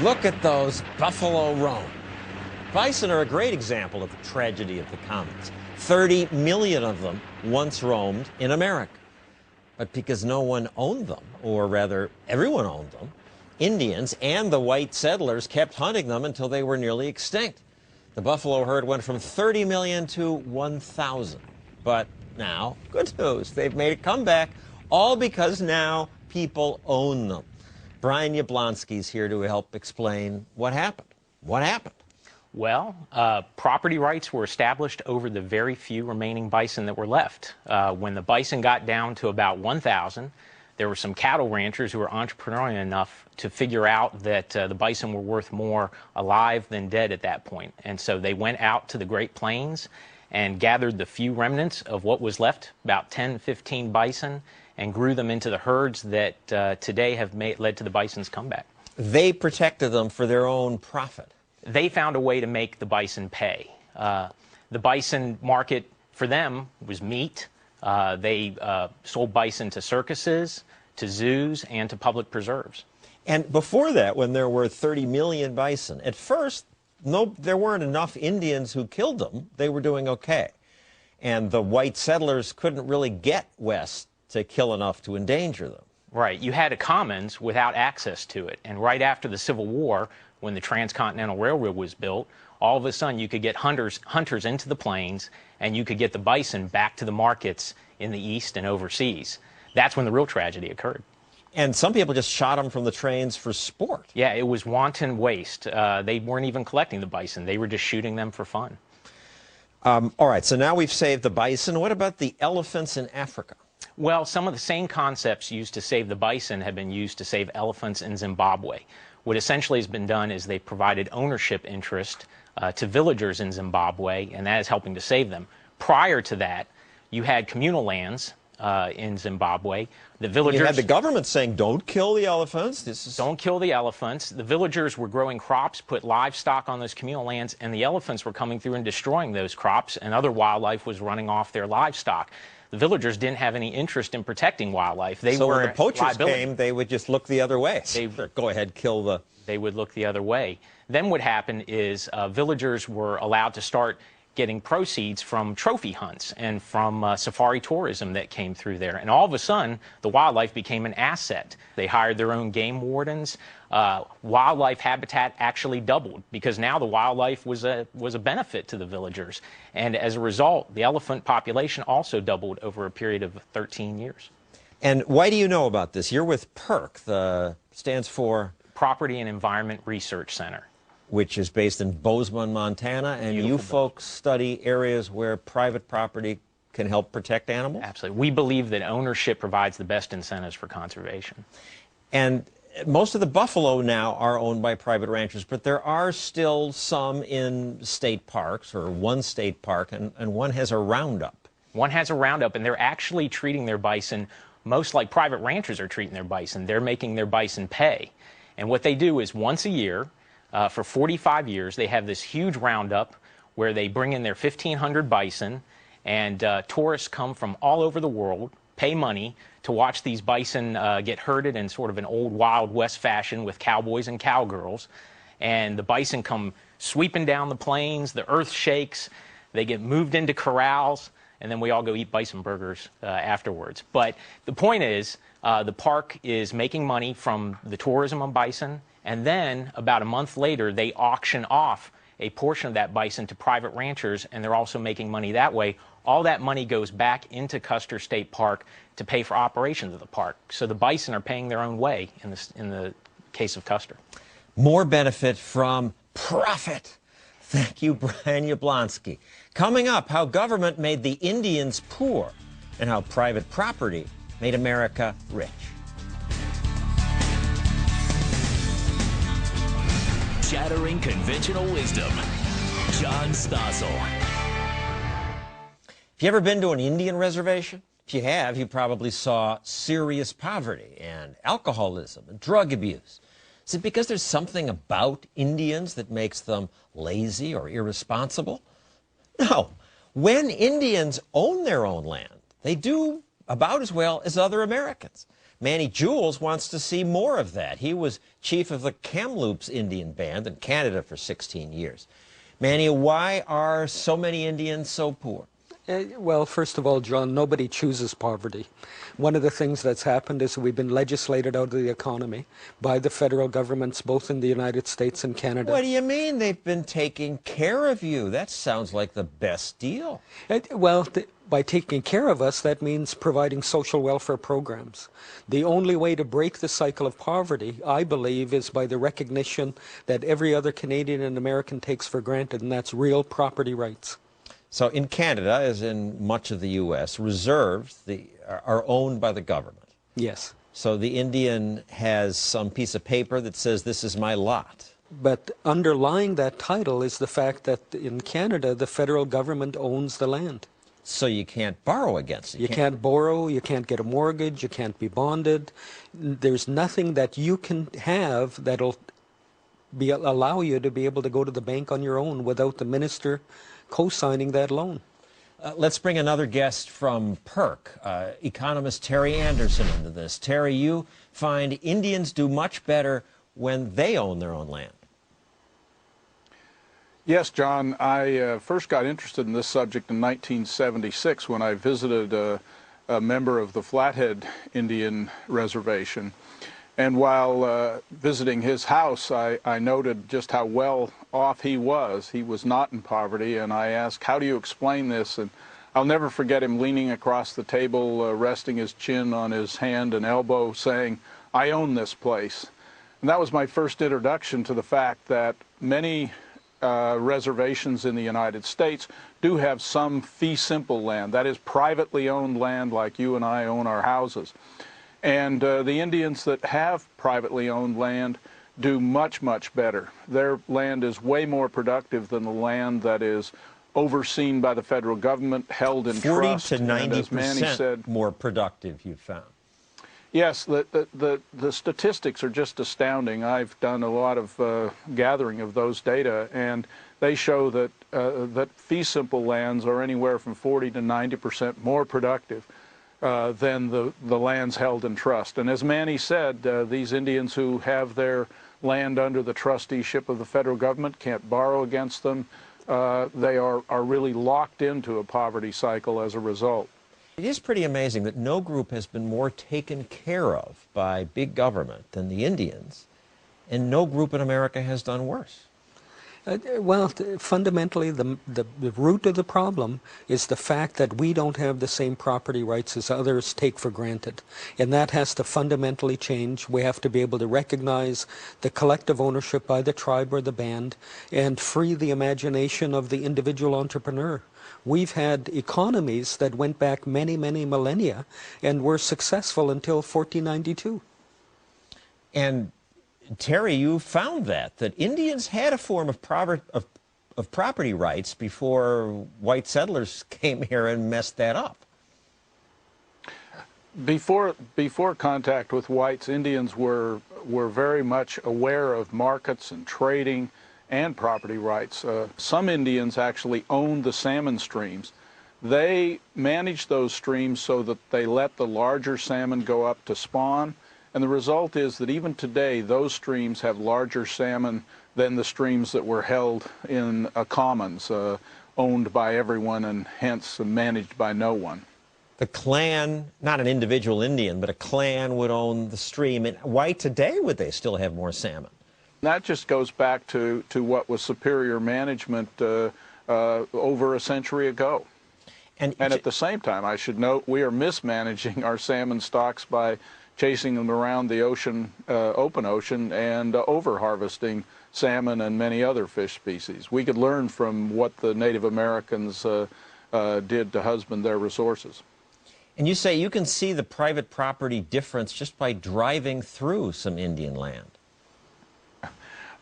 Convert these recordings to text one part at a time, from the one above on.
Look at those buffalo roam. Bison are a great example of the tragedy of the commons. 30 million of them once roamed in America. But because no one owned them, or rather everyone owned them, Indians and the white settlers kept hunting them until they were nearly extinct. The buffalo herd went from 30 million to 1,000. But now, good news, they've made a comeback, all because now people own them. Brian Yablonsky's here to help explain what happened. What happened? Well, property rights were established over the very few remaining bison that were left. When the bison got down to about 1,000, there were some cattle ranchers who were entrepreneurial enough to figure out that the bison were worth more alive than dead at that point. And so they went out to the Great Plains and gathered the few remnants of what was left, about 10, 15 bison, and grew them into the herds that today have led to the bison's comeback. They protected them for their own profit. They found a way to make the bison pay. The bison market for them was meat. They sold bison to circuses, to zoos, and to public preserves. And before that, when there were 30 million bison, at first, there weren't enough Indians who killed them. They were doing okay. And the white settlers couldn't really get west to kill enough to endanger them. Right. You had a commons without access to it. And right after the Civil War, when the Transcontinental Railroad was built, all of a sudden you could get hunters into the plains, and you could get the bison back to the markets in the east and overseas. That's when the real tragedy occurred. And some people just shot them from the trains for sport. Yeah, it was wanton waste. They weren't even collecting the bison. They were just shooting them for fun. All right, so now we've saved the bison. What about the elephants in Africa? Well, some of the same concepts used to save the bison have been used to save elephants in Zimbabwe. What essentially has been done is they provided ownership interest to villagers in Zimbabwe, and that is helping to save them. Prior to that, you had communal lands in Zimbabwe. The villagers... You had the government saying, don't kill the elephants. Don't kill the elephants. The villagers were growing crops, put livestock on those communal lands, and the elephants were coming through and destroying those crops, and other wildlife was running off their livestock. The villagers didn't have any interest in protecting wildlife. So when the poachers came, they would just look the other way. Go ahead, kill the... They would look the other way. Then what happened is villagers were allowed to start getting proceeds from trophy hunts and from safari tourism that came through there. And all of a sudden, the wildlife became an asset. They hired their own game wardens. Wildlife habitat actually doubled because now the wildlife was a benefit to the villagers. And as a result, the elephant population also doubled over a period of 13 years. And why do you know about this? You're with PERC, stands for? Property and Environment Research Center. Which is based in Bozeman, Montana, and you folks study areas where private property can help protect animals? Absolutely. We believe that ownership provides the best incentives for conservation. And most of the buffalo now are owned by private ranchers, but there are still some in state parks, or one state park, and one has a roundup. One has a roundup, and they're actually treating their bison most like private ranchers are treating their bison. They're making their bison pay. And what they do is once a year, for 45 years, they have this huge roundup where they bring in their 1,500 bison, and tourists come from all over the world, pay money to watch these bison get herded in sort of an old Wild West fashion with cowboys and cowgirls. And the bison come sweeping down the plains, the earth shakes, they get moved into corrals, and then we all go eat bison burgers afterwards. But the point is, the park is making money from the tourism on bison, and then about a month later, they auction off a portion of that bison to private ranchers, and they're also making money that way. All that money goes back into Custer State Park to pay for operations of the park. So the bison are paying their own way in the case of Custer. More benefit from profit. Thank you, Brian Yablonsky. Coming up, how government made the Indians poor and how private property made America rich. Shattering conventional wisdom. John Stossel. Have you ever been to an Indian reservation? If you have, you probably saw serious poverty and alcoholism and drug abuse. Is it because there's something about Indians that makes them lazy or irresponsible? No. When Indians own their own land, they do about as well as other Americans. Manny Jules wants to see more of that. He was chief of the Kamloops Indian Band in Canada for 16 years. Manny, why are so many Indians so poor? Well, first of all, John, nobody chooses poverty. One of the things that's happened is we've been legislated out of the economy by the federal governments, both in the United States and Canada. What do you mean they've been taking care of you? That sounds like the best deal. By taking care of us, that means providing social welfare programs. The only way to break the cycle of poverty, I believe, is by the recognition that every other Canadian and American takes for granted, and that's real property rights. So in Canada, as in much of the U.S., reserves are owned by the government. Yes. So the Indian has some piece of paper that says, this is my lot. But underlying that title is the fact that in Canada, the federal government owns the land. So you can't borrow against it. You can't borrow, you can't get a mortgage, you can't be bonded. There's nothing that you can have that'll allow you to be able to go to the bank on your own without the minister co-signing that loan. Let's bring another guest from PERC, economist Terry Anderson, into this. Terry, you find Indians do much better when they own their own land. Yes, John. I first got interested in this subject in 1976 when I visited a member of the Flathead Indian Reservation. And while visiting his house, I noted just how well off he was. He was not in poverty, and I asked, how do you explain this? And I'll never forget him leaning across the table, resting his chin on his hand and elbow, saying, I own this place. And that was my first introduction to the fact that many reservations in the United States do have some fee simple land, that is privately owned land like you and I own our houses. And the Indians that have privately owned land do much, much better. Their land is way more productive than the land that is overseen by the federal government, held in 40 trust. to 90% more productive, you've found. Yes, the statistics are just astounding. I've done a lot of gathering of those data, and they show that that fee simple lands are anywhere from 40 to 90% more productive than the lands held in trust. And as Manny said, these Indians who have their land under the trusteeship of the federal government can't borrow against them. They are really locked into a poverty cycle as a result. It is pretty amazing that no group has been more taken care of by big government than the Indians, and no group in America has done worse. Fundamentally, the root of the problem is the fact that we don't have the same property rights as others take for granted. And that has to fundamentally change. We have to be able to recognize the collective ownership by the tribe or the band and free the imagination of the individual entrepreneur. We've had economies that went back many, many millennia and were successful until 1492. And Terry, you found that Indians had a form of property rights before white settlers came here and messed that up. Before contact with whites, Indians were very much aware of markets and trading and property rights. Some Indians actually owned the salmon streams. They managed those streams so that they let the larger salmon go up to spawn. And the result is that even today, those streams have larger salmon than the streams that were held in commons, owned by everyone and hence managed by no one. The clan, not an individual Indian, but a clan would own the stream. And why today would they still have more salmon? That just goes back to what was superior management over a century ago. And at the same time, I should note, we are mismanaging our salmon stocks by chasing them around the ocean, open ocean, and over-harvesting salmon and many other fish species. We could learn from what the Native Americans did to husband their resources. And you say you can see the private property difference just by driving through some Indian land.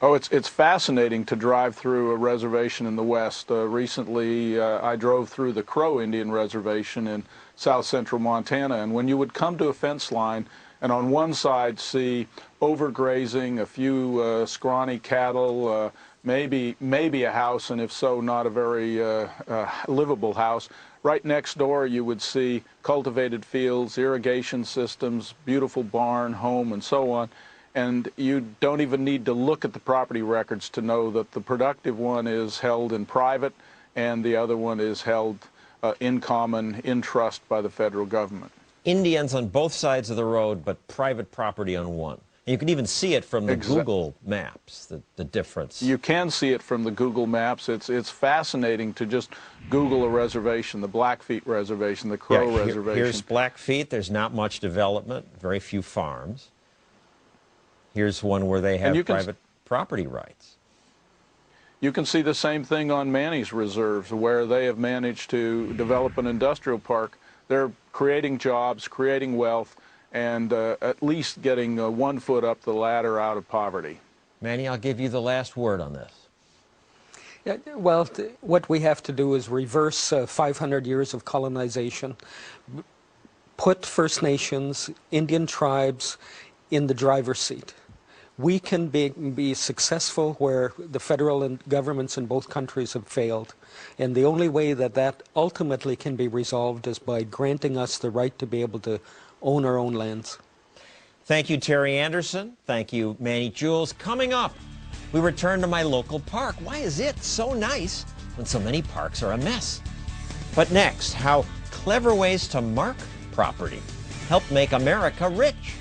Oh, it's fascinating to drive through a reservation in the West. Recently, I drove through the Crow Indian Reservation in south central Montana, and when you would come to a fence line and on one side see overgrazing, a few scrawny cattle, maybe a house, and if so, not a very livable house. Right next door you would see cultivated fields, irrigation systems, beautiful barn, home, and so on. And you don't even need to look at the property records to know that the productive one is held in private and the other one is held in common, in trust by the federal government. Indians on both sides of the road, but private property on one. And you can even see it from the Google Maps, the difference. You can see it from the Google Maps. It's fascinating to just Google a reservation, the Blackfeet Reservation, the Crow Reservation. Here's Blackfeet. There's not much development, very few farms. Here's one where they have private property rights. You can see the same thing on Manny's reserves, where they have managed to develop an industrial park. They're creating jobs, creating wealth, and at least getting 1 foot up the ladder out of poverty. Manny, I'll give you the last word on this. Yeah, well, what we have to do is reverse 500 years of colonization, put First Nations, Indian tribes in the driver's seat. We can be successful where the federal and governments in both countries have failed. And the only way that that ultimately can be resolved is by granting us the right to be able to own our own lands. Thank you, Terry Anderson. Thank you, Manny Jules. Coming up, we return to my local park. Why is it so nice when so many parks are a mess? But next, how clever ways to mark property help make America rich.